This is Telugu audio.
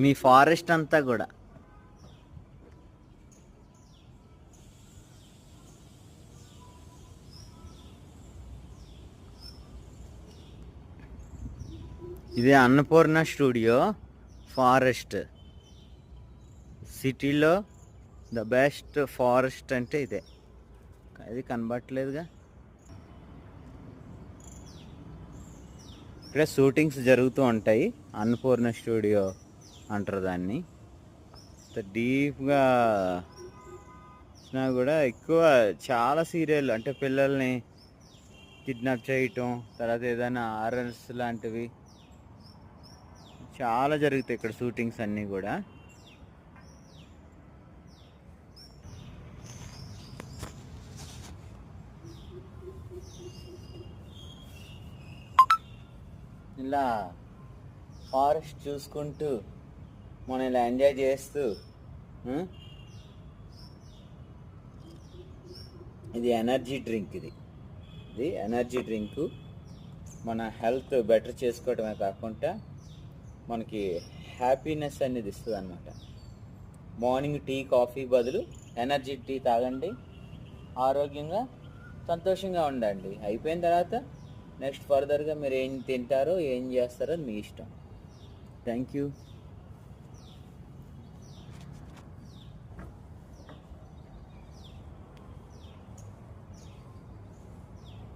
మీ ఫారెస్ట్ అంతా కూడా. ఇదే అన్నపూర్ణ స్టూడియో ఫారెస్ట్. సిటీలో ద బెస్ట్ ఫారెస్ట్ అంటే ఇదే. అది కనబట్టలేదుగా. ఇక్కడ షూటింగ్స్ జరుగుతూ ఉంటాయి. అన్నపూర్ణ స్టూడియో అంటారు దాన్ని. డీప్గా వచ్చినా కూడా ఎక్కువ చాలా సీరియల్ అంటే పిల్లల్ని కిడ్నాప్ చేయటం, తర్వాత ఏదైనా హారర్స్ లాంటివి చాలా జరుగుతాయి ఇక్కడ షూటింగ్స్ అన్నీ కూడా. ఇలా ఫారెస్ట్ చూసుకుంటూ మనం ఇలా ఎంజాయ్ చేస్తూ, ఇది ఎనర్జీ డ్రింక్. ఇది ఎనర్జీ డ్రింకు. మన హెల్త్ బెటర్ చేసుకోవడమే కాకుండా మనకి హ్యాపీనెస్ అనేది ఇస్తుంది అన్నమాట. మార్నింగ్ టీ కాఫీ బదులు ఎనర్జీ టీ తాగండి, ఆరోగ్యంగా సంతోషంగా ఉండండి. అయిపోయిన తర్వాత నెక్స్ట్ ఫర్దర్గా మీరు ఏం తింటారో ఏం చేస్తారో మీ ఇష్టం. Thank you.